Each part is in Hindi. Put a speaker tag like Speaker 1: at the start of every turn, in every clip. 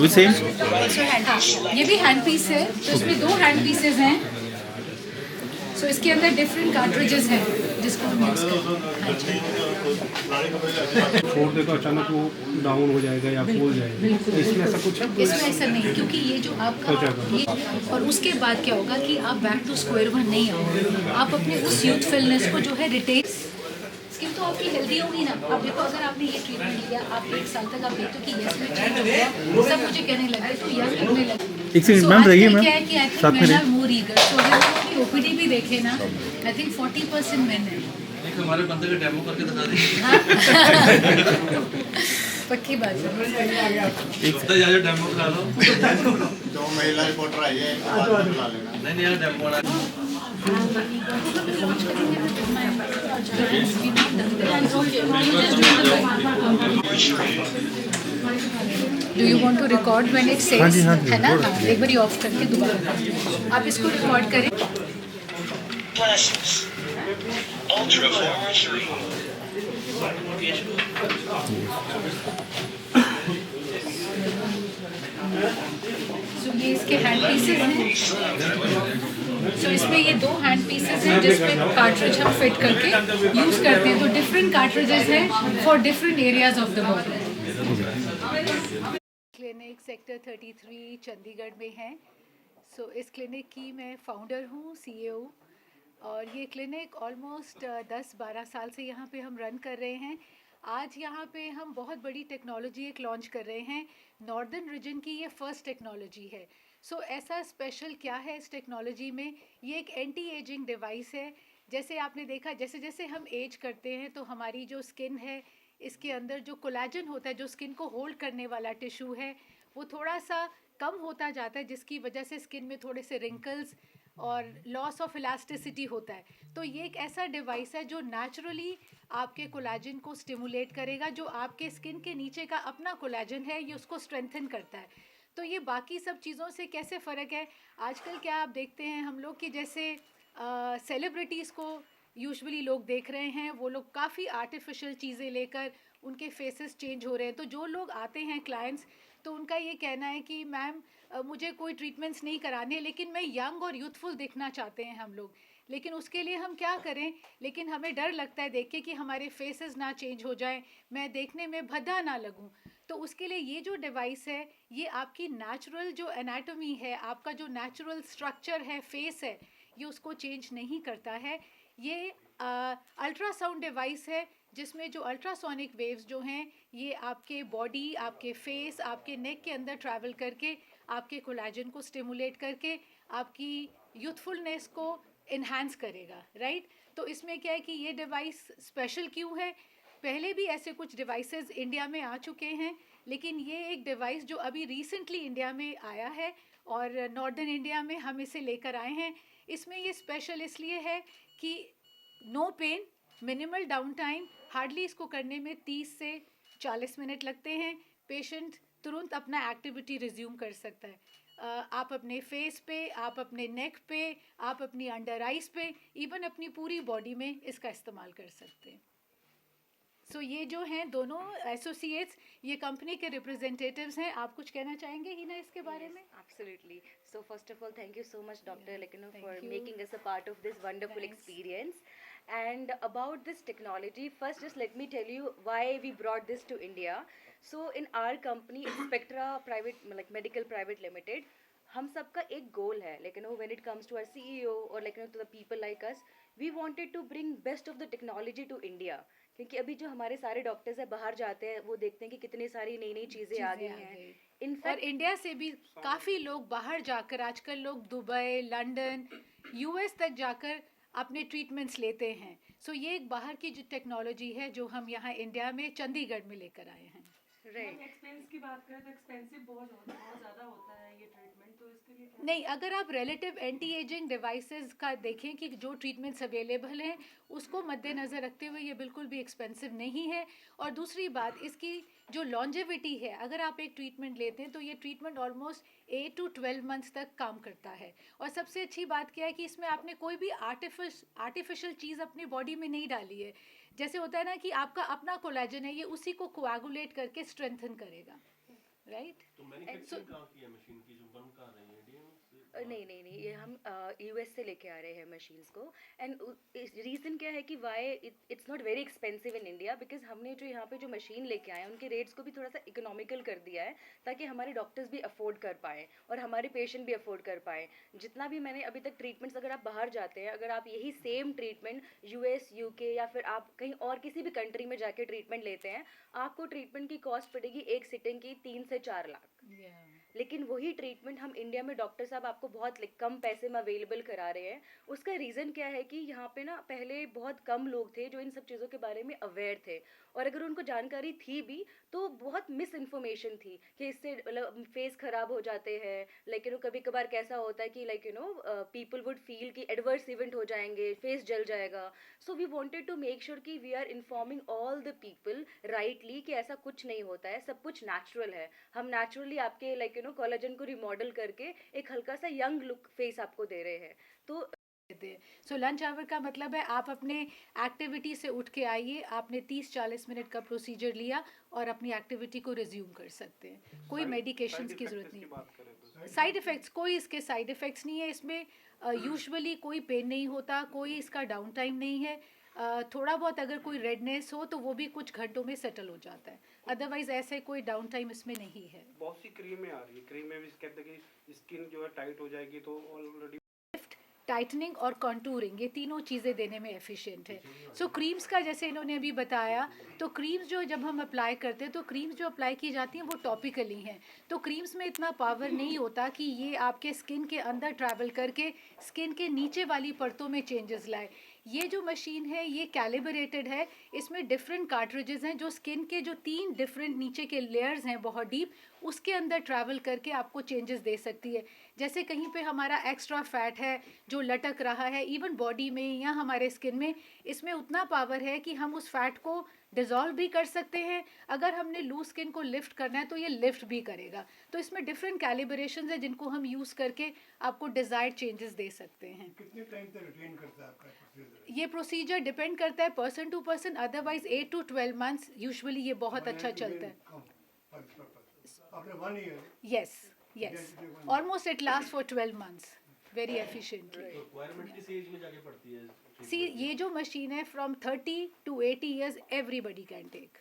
Speaker 1: भी सेम।
Speaker 2: ये भी हैंड पीस है, तो इसमें 2 हैंड पीसेस हैं। सो इसके अंदर डिफरेंट कार्ट्रिजेस हैं जिसको हम यूज़ करते हैं।
Speaker 3: फोड़ दे तो अचानक वो डाउन हो जाएगा या फूल जाएगा, तो इसमें ऐसा कुछ है?
Speaker 2: इसमें ऐसा नहीं, क्योंकि ये जो आपका ये और उसके बाद क्या होगा कि आप बैक टू स्क्वायर वन नहीं आओगे, आप अपने उस यूथफुलनेस को जो है रिटेन। स्किन तो आपकी हेल्दी होगी ना। आप देखो, अगर आपने ये ट्रीटमेंट लिया, आप 1 साल तक आप देखते हो कि यस में चेंज हो गया, सब मुझे कहने लगे तो यस लगने लगे।
Speaker 1: एक सेकंड मैम, रहिए मैम,
Speaker 2: क्या है कि आई थिंक
Speaker 1: साथ में
Speaker 2: मेन
Speaker 1: रहिए।
Speaker 2: Are more eager. सो अगर आप अपनी ओपीडी भी देखें ना, आई थिंक 40% मेन है।
Speaker 4: हमारे बंदे का डेमो करके दिखा दीजिए।
Speaker 2: पक्की बात है।
Speaker 4: एक हफ्ता जा डेमो करा लो।
Speaker 5: 2 महिला रिपोर्टर आई है, बाद में बुला लेना।
Speaker 4: नहीं यार, डेमो वाला
Speaker 2: do you want to record when it says,
Speaker 1: हाँ जी,
Speaker 2: है ना?
Speaker 1: record।
Speaker 2: हाँ, एक बार ऑफ करके दोबारा आप इसको रिकॉर्ड करें।
Speaker 6: Glasses. Ultra Forestry.
Speaker 2: सो ये इसके हैंड पीसेस हैं। सो इसमें ये 2 हैंड पीसेस हैं जिसमें कार्ट्रिज हम फिट करके यूज़ करते हैं। तो डिफरेंट कार्ट्रिजेस हैं for different areas of the body. Clinic sector 33 Chandigarh में है। सो इस क्लिनिक की मैं फाउंडर हूँ, CEO। और ये क्लिनिक ऑलमोस्ट 10-12 साल से यहाँ पे हम रन कर रहे हैं। आज यहाँ पे हम बहुत बड़ी टेक्नोलॉजी एक लॉन्च कर रहे हैं। नॉर्दर्न रीजन की ये फर्स्ट टेक्नोलॉजी है। सो ऐसा स्पेशल क्या है इस टेक्नोलॉजी में? ये एक एंटी एजिंग डिवाइस है। जैसे आपने देखा, जैसे जैसे हम एज करते हैं तो हमारी जो स्किन है, इसके अंदर जो कोलाजन होता है, जो स्किन को होल्ड करने वाला टिश्यू है, वो थोड़ा सा कम होता जाता है, जिसकी वजह से स्किन में थोड़े से रिंकल्स और लॉस ऑफ इलास्टिसिटी होता है। तो ये एक ऐसा डिवाइस है जो नेचुरली आपके कोलाजन को स्टिमुलेट करेगा। जो आपके स्किन के नीचे का अपना कोलाजन है, ये उसको स्ट्रेंथन करता है। तो ये बाकी सब चीज़ों से कैसे फ़र्क है? आजकल क्या आप देखते हैं हम लोग कि जैसे सेलिब्रिटीज़ को यूजुअली लोग देख रहे हैं, वो लोग काफ़ी आर्टिफिशियल चीज़ें लेकर उनके फेसेस चेंज हो रहे हैं। तो जो लोग आते हैं क्लाइंट्स, तो उनका ये कहना है कि मैम मुझे कोई ट्रीटमेंट्स नहीं कराने, लेकिन मैं यंग और यूथफुल दिखना चाहते हैं हम लोग। लेकिन उसके लिए हम क्या करें? लेकिन हमें डर लगता है देख के कि हमारे फेसेस ना चेंज हो जाएं, मैं देखने में भद्दा ना लगूं। तो उसके लिए ये जो डिवाइस है, ये आपकी नेचुरल जो एनाटॉमी है, आपका जो नेचुरल स्ट्रक्चर है, फेस है, ये उसको चेंज नहीं करता है। ये अल्ट्रासाउंड डिवाइस है जिसमें जो अल्ट्रासोनिक वेव्स जो हैं, ये आपके बॉडी, आपके फेस, आपके नेक के अंदर ट्रैवल करके आपके कोलाजन को स्टिमुलेट करके आपकी यूथफुलनेस को इन्हांस करेगा, राइट? तो इसमें क्या है कि ये डिवाइस स्पेशल क्यों है? पहले भी ऐसे कुछ डिवाइसेस इंडिया में आ चुके हैं, लेकिन ये एक डिवाइस जो अभी रिसेंटली इंडिया में आया है और नॉर्दर्न इंडिया में हम इसे लेकर आए हैं। इसमें ये स्पेशल इसलिए है कि no pain, minimal down time, hardly इसको करने में 30 से 40 मिनट लगते हैं। पेशेंट तुरंत अपना एक्टिविटी रिज्यूम कर सकता है। आप अपने फेस पे, आप अपने नेक पे, आप अपनी अंडर आइज पे, इवन अपनी पूरी बॉडी में इसका इस्तेमाल कर सकते हैं। सो ये जो हैं दोनों एसोसिएट्स, ये कंपनी के रिप्रेजेंटेटिव्स हैं। आप कुछ कहना चाहेंगे हिना इसके बारे में?
Speaker 7: Absolutely. So first of all, thank you so much, Dr. Lekino,
Speaker 2: Thank
Speaker 7: for
Speaker 2: you.
Speaker 7: making us a part of this wonderful
Speaker 2: Thanks.
Speaker 7: experience. And about this technology, first just let me tell you why we brought this to India. So in our company, it's Spectra Private, like Medical Private Limited, हम सबका एक गोल है, लेकिन when it comes to our CEO or like to the people like us, we wanted to bring best of the technology to India. क्योंकि अभी जो हमारे सारे डॉक्टर्स हैं बाहर जाते हैं, वो देखते हैं कि कितनी सारी नई नई चीज़ें आ गई हैं।
Speaker 2: और
Speaker 7: इनफैक्ट
Speaker 2: इंडिया से भी काफ़ी लोग बाहर जाकर, आजकल लोग दुबई, लंदन, US तक जाकर अपने ट्रीटमेंट्स लेते हैं। सो ये एक बाहर की जो टेक्नोलॉजी है जो हम यहाँ इंडिया में चंडीगढ़ में लेकर आए हैं।
Speaker 7: राइट,
Speaker 8: एक्सपेंस की बात करें तो एक्सपेंसिव बहुत ज़्यादा होता है ये ट्रीटमेंट, तो इसके लिए क्या?
Speaker 2: नहीं, अगर आप रिलेटिव एंटी एजिंग डिवाइसेस का देखें कि जो ट्रीटमेंट्स अवेलेबल हैं, उसको मद्देनज़र रखते हुए ये बिल्कुल भी एक्सपेंसिव नहीं है। और दूसरी बात, इसकी जो लॉन्जेविटी है, अगर आप एक ट्रीटमेंट लेते हैं तो ये ट्रीटमेंट ऑलमोस्ट 8 to 12 मंथ्स तक काम करता है। और सबसे अच्छी बात क्या है कि इसमें आपने कोई भी आर्टिफिशियल चीज़ अपनी बॉडी में नहीं डाली है। जैसे होता है ना कि आपका अपना कोलाजन है, ये उसी को कोआगुलेट करके स्ट्रेंथन करेगा। राइट।
Speaker 1: तो मैन्युफैक्चरिंग कहाँ की है मशीन की जो बन कर रही है इंडिया में
Speaker 7: नहीं, ये हम यूएस से लेके आ रहे हैं मशीन्स को। एंड रीज़न क्या है कि why it's not very expensive in India, because हमने जो यहाँ पे जो मशीन लेके आए हैं उनके रेट्स को भी थोड़ा सा इकोनॉमिकल कर दिया है, ताकि हमारे डॉक्टर्स भी अफोर्ड कर पाएँ और हमारे पेशेंट भी अफोर्ड कर पाएँ। जितना भी मैंने अभी तक ट्रीटमेंट्स, अगर आप बाहर जाते हैं, अगर आप यही सेम ट्रीटमेंट यूएस, यूके या फिर आप कहीं और किसी भी कंट्री में जाके ट्रीटमेंट लेते हैं, आपको ट्रीटमेंट की कॉस्ट पड़ेगी एक सिटिंग की 3 से 4 लाख। लेकिन वही ट्रीटमेंट हम इंडिया में डॉक्टर साहब आपको बहुत कम पैसे में अवेलेबल करा रहे हैं। उसका रीज़न क्या है कि यहाँ पे ना पहले बहुत कम लोग थे जो इन सब चीज़ों के बारे में अवेयर थे, और अगर उनको जानकारी थी भी तो बहुत मिस इन्फॉर्मेशन थी कि इससे मतलब फेस ख़राब हो जाते हैं। लेकिन कभी कभार कैसा होता है कि पीपल वुड फील कि एडवर्स इवेंट हो जाएंगे, फेस जल जाएगा। So we wanted to make sure कि we are informing all the people rightly कि ऐसा कुछ नहीं होता है, सब कुछ नेचुरल है। हम नेचुरली आपके कोलेजन को रिमॉडल करके एक हल्का सा यंग लुक फेस आपको दे रहे हैं। तो
Speaker 2: सो लंच आवर का मतलब है आप अपने एक्टिविटी से उठ के आइए, आपने 30-40 मिनट का प्रोसीजर लिया और अपनी एक्टिविटी को रिज्यूम कर सकते हैं। कोई मेडिकेशंस की ज़रूरत नहीं। साइड इफ़ेक्ट्स, कोई इसके साइड इफ़ेक्ट्स नहीं है इसमें। यूजुअली कोई पेन नहीं होता, कोई इसका डाउन टाइम नहीं है। थोड़ा बहुत अगर कोई रेडनेस हो तो वो भी कुछ घंटों में सेटल हो जाता है, अदरवाइज ऐसे कोई डाउन टाइम इसमें नहीं है।
Speaker 3: बहुत सी क्रीमें आ रही है, क्रीम में भी कहते हैं कि स्किन जो है टाइट हो जाएगी, तो ऑलरेडी
Speaker 2: टाइटनिंग और कॉन्टूरिंग, ये तीनों चीज़ें देने में एफिशिएंट है। सो क्रीम्स का जैसे इन्होंने अभी बताया, तो क्रीम्स जो जब हम अप्लाई करते हैं तो क्रीम्स जो अप्लाई की जाती हैं वो टॉपिकली हैं, तो क्रीम्स में इतना पावर नहीं होता कि ये आपके स्किन के अंदर ट्रैवल करके स्किन के नीचे वाली परतों में चेंजेस लाए। ये जो मशीन है ये कैलिब्रेटेड है, इसमें डिफरेंट कार्ट्रिजेस हैं जो स्किन के जो 3 डिफरेंट नीचे के लेयर्स हैं बहुत डीप, उसके अंदर ट्रैवल करके आपको चेंजेस दे सकती है। जैसे कहीं पे हमारा एक्स्ट्रा फैट है जो लटक रहा है इवन बॉडी में या हमारे स्किन में, इसमें उतना पावर है कि हम उस फैट को डिज़ोल्व भी कर सकते हैं। अगर हमने लूज स्किन को लिफ्ट करना है तो ये लिफ्ट भी करेगा। तो इसमें डिफरेंट कैलिब्रेशंस है जिनको हम यूज़ करके आपको डिज़ायर्ड चेंजेस दे सकते हैं।
Speaker 9: कितने टाइम तक रिटेन करता है आपका प्रोसीजर?
Speaker 2: ये प्रोसीजर डिपेंड करता है person to person, otherwise 8 to 12 months usually ये बहुत अच्छा चलता है।
Speaker 9: आपने 1 year?
Speaker 2: Yes, almost it last for 12 months very efficiently.
Speaker 1: Requirement किस एज में जाके पड़ती है?
Speaker 2: सी ये जो मशीन है from 30 to 80 years everybody can take.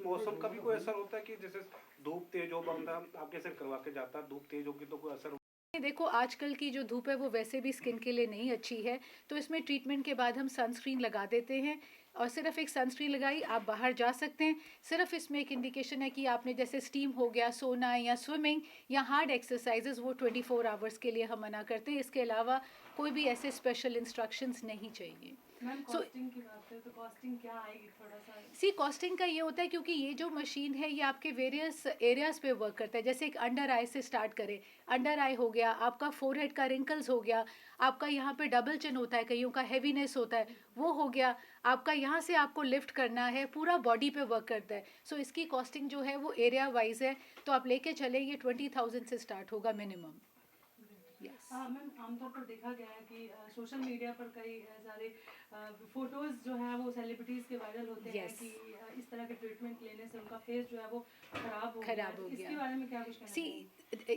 Speaker 3: मौसम का भी कोई असर होता है कि जैसे धूप तेज हो, बंदा आपके से करवा के जाता है, धूप तेज होगी तो कोई असर?
Speaker 2: देखो आजकल की जो धूप है वो वैसे भी स्किन के लिए नहीं अच्छी है, तो इसमें ट्रीटमेंट के बाद हम सनस्क्रीन लगा देते हैं और सिर्फ एक सनस्क्रीन लगाई आप बाहर जा सकते हैं। सिर्फ इसमें एक इंडिकेशन है कि आपने जैसे स्टीम हो गया, सोना या स्विमिंग या हार्ड एक्सरसाइजेज, वो 24 आवर्स के लिए हम मना करते हैं। इसके अलावा कोई भी ऐसे स्पेशल इंस्ट्रक्शंस नहीं चाहिए।
Speaker 8: मैम कॉस्टिंग की बात करें तो कॉस्टिंग क्या आएगी थोड़ा सा?
Speaker 2: सी कॉस्टिंग का ये होता है क्योंकि ये जो मशीन है ये आपके वेरियस एरियाज़ पे वर्क करता है। जैसे एक अंडर आई से स्टार्ट करें, अंडर आई हो गया, आपका फोरहेड का रिंकल्स हो गया, आपका यहाँ पे डबल चिन होता है, कईयों का हैवीनेस होता है वो हो गया, आपका यहाँ से आपको लिफ्ट करना है, पूरा बॉडी पे वर्क करता है। सो इसकी कॉस्टिंग जो है वो एरिया वाइज है, तो आप लेके चले ये 20,000 से स्टार्ट होगा मिनिमम।
Speaker 8: हाँ मैम, आमतौर पर देखा गया है कि सोशल मीडिया पर कई सारे फोटोज़ जो हैं वो सेलिब्रिटीज़ के वायरल होते हैं कि इस तरह के ट्रीटमेंट लेने से उनका फेस जो है वो खराब हो गया। इसके बारे में क्या कुछ कहना
Speaker 2: सी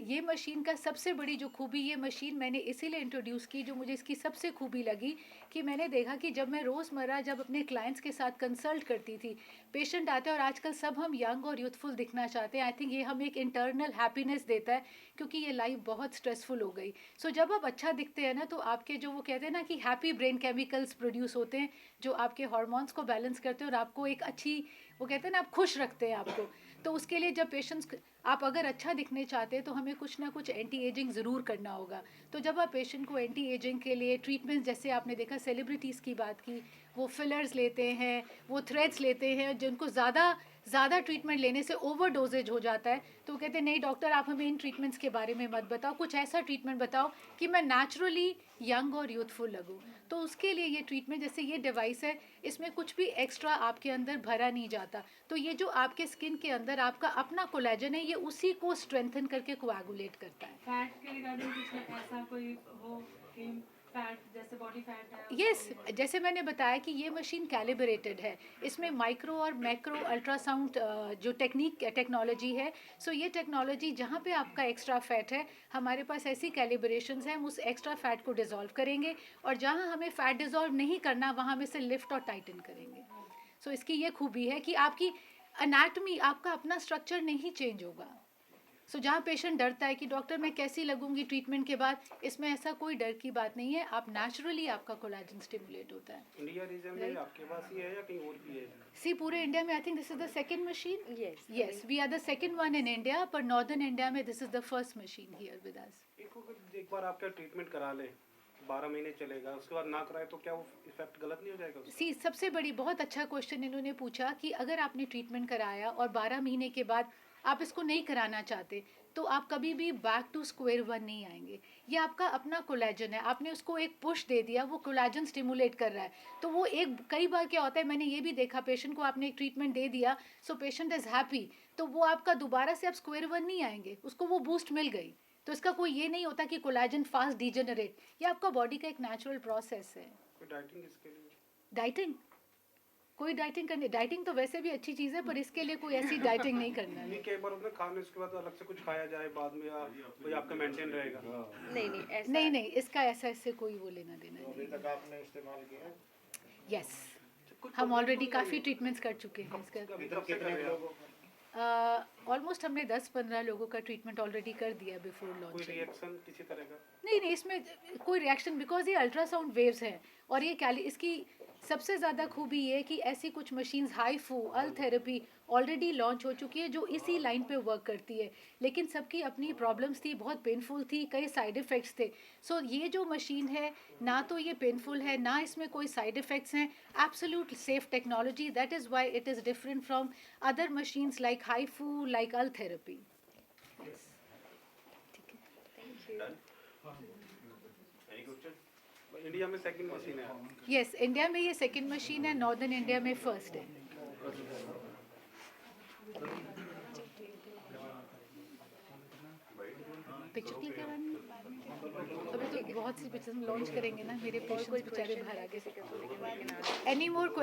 Speaker 2: ये मशीन का सबसे बड़ी जो खूबी, ये मशीन मैंने इसीलिए इंट्रोड्यूस की, जो मुझे इसकी सबसे खूबी लगी कि मैंने देखा कि जब मैं रोज़मर्रा जब अपने क्लाइंट्स के साथ कंसल्ट करती थी, पेशेंट आते हैं और आजकल सब हम यंग और यूथफुल दिखना चाहते हैं। आई थिंक ये हमें एक इंटरनल हैप्पीनेस देता है क्योंकि ये लाइफ बहुत स्ट्रेसफुल हो गई। सो जब आप अच्छा दिखते हैं ना तो आपके जो वो कहते हैं ना कि हैप्पी ब्रेन केमिकल्स प्रोड्यूस होते हैं जो आपके हार्मोन्स को बैलेंस करते हैं और आपको एक अच्छी, वो कहते हैं ना, आप खुश रखते हैं आपको। तो उसके लिए जब पेशेंट्स, आप अगर अच्छा दिखने चाहते हैं तो हमें कुछ ना कुछ एंटी एजिंग ज़रूर करना होगा। तो जब आप पेशेंट को एंटी एजिंग के लिए ट्रीटमेंट, जैसे आपने देखा सेलिब्रिटीज़ की बात की, वो फिलर्स लेते हैं, वो थ्रेड्स लेते हैं, जिनको ज़्यादा ट्रीटमेंट लेने से ओवर डोजेज हो जाता है, तो कहते हैं नहीं डॉक्टर आप हमें इन ट्रीटमेंट्स के बारे में मत बताओ, कुछ ऐसा ट्रीटमेंट बताओ कि मैं नेचुरली यंग और यूथफुल लगूं। तो उसके लिए ये ट्रीटमेंट, जैसे ये डिवाइस है, इसमें कुछ भी एक्स्ट्रा आपके अंदर भरा नहीं जाता, तो ये जो आपके स्किन के अंदर आपका अपना कोलेजन है ये उसी को स्ट्रेंथन करके कोएगुलेट करता है।
Speaker 8: फैट के रिगार्डिंग कुछ ऐसा कोई हो क्रीम? फैट जैसे बॉडी फैट है
Speaker 2: यस जैसे मैंने बताया कि ये मशीन कैलिब्रेटेड है, इसमें माइक्रो और मैक्रो अल्ट्रासाउंड जो टेक्नोलॉजी है, सो ये टेक्नोलॉजी जहाँ पे आपका एक्स्ट्रा फैट है, हमारे पास ऐसी कैलिब्रेशंस हैं, हम उस एक्स्ट्रा फैट को डिज़ोल्व करेंगे और जहाँ हमें फ़ैट डिज़ोल्व नहीं करना वहाँ में से लिफ्ट और टाइटन करेंगे। सो इसकी ये खूबी है कि आपकी एनाटमी, आपका अपना स्ट्रक्चर नहीं चेंज होगा। सो जहाँ पेशेंट डरता है कि डॉक्टर मैं कैसी लगूंगी ट्रीटमेंट के बाद, इसमें ऐसा कोई डर की बात नहीं है, आप नेचुरली आपका कोलाजन स्टिमुलेट होता है।
Speaker 3: इंडिया रीजन में आपके पास ही है या कहीं और भी है?
Speaker 2: सी पूरे इंडिया में I think this is the second machine.
Speaker 7: Yes.
Speaker 2: Yes we are the second one in India, पर नॉर्दर्न इंडिया में this is the first machine here with us.
Speaker 3: एक बार आपका ट्रीटमेंट करा ले, 12 महीने चलेगा, उसके बाद ना कराए तो क्या वो इफेक्ट गलत नहीं हो जाएगा उसका?
Speaker 2: सी सबसे बड़ी बहुत अच्छा क्वेश्चन इन्होंने पूछा कि अगर आपने ट्रीटमेंट कराया और 12 महीने के बाद आप इसको नहीं कराना चाहते तो आप कभी भी बैक टू स्क्वायर वन नहीं आएंगे। ये आपका अपना कोलेजन है, आपने उसको एक पुश दे दिया, वो कोलेजन स्टिमुलेट कर रहा है, तो वो एक कई बार क्या होता है, मैंने ये भी देखा पेशेंट को आपने एक ट्रीटमेंट दे दिया, सो पेशेंट इज़ हैप्पी, तो वो आपका दोबारा से आप स्क्वायर वन नहीं आएंगे, उसको वो बूस्ट मिल गई। तो इसका कोई ये नहीं होता कि कोलेजन फास्ट डिजेनरेट, ये आपका बॉडी का एक नेचुरल प्रोसेस है।
Speaker 3: कोई डाइटिंग इसके लिए?
Speaker 2: डाइटिंग कोई डाइटिंग करनी, डाइटिंग तो वैसे भी अच्छी चीज़ है, पर इसके लिए कोई ऐसी डाइटिंग नहीं करना है।
Speaker 3: नहीं कि एक बार उसने खाने उसके बाद अलग से कुछ खाया जाए बाद में, या कोई आपका मेंटेन रहेगा?
Speaker 7: नहीं ऐसा
Speaker 2: नहीं नहीं इसका ऐसा इससे कोई वो लेना देना नहीं।
Speaker 5: अभी तक आपने इस्तेमाल किया?
Speaker 2: यस हम ऑलरेडी काफ़ी ट्रीटमेंट्स कर चुके हैं इसका।
Speaker 3: अभी तक से कर रहे हैं?
Speaker 2: ऑलमोस्ट हमने 10-15 लोगों का ट्रीटमेंट ऑलरेडी कर दिया बिफोर
Speaker 3: कोई
Speaker 2: लॉन्च।
Speaker 3: रिएक्शन किसी तरह का?
Speaker 2: नहीं इसमें कोई रिएक्शन, बिकॉज ये अल्ट्रासाउंड वेव्स हैं और ये इसकी सबसे ज़्यादा खूबी ये है कि ऐसी कुछ मशीन्स हाईफू अल थेरेपी ऑलरेडी लॉन्च हो चुकी है जो इसी लाइन पे वर्क करती है, लेकिन सबकी अपनी प्रॉब्लम्स थी, बहुत पेनफुल थी, कई साइड इफ़ेक्ट्स थे। सो ये जो मशीन है ना तो ये पेनफुल है ना इसमें कोई साइड इफ़ेक्ट्स हैं, absolute safe technology, that is why it is different from other machines like HIFU like all therapy.
Speaker 3: India में सेकंड मशीन है?
Speaker 2: यस इंडिया में ये सेकंड मशीन है, नॉर्दर्न इंडिया में फर्स्ट है। पिक्चर क्लिक करवानी है? अभी तो बहुत सी पिक्चर्स लॉन्च करेंगे ना, मेरे पेशेंट्स बेचारे बाहर आ गए। Any more question?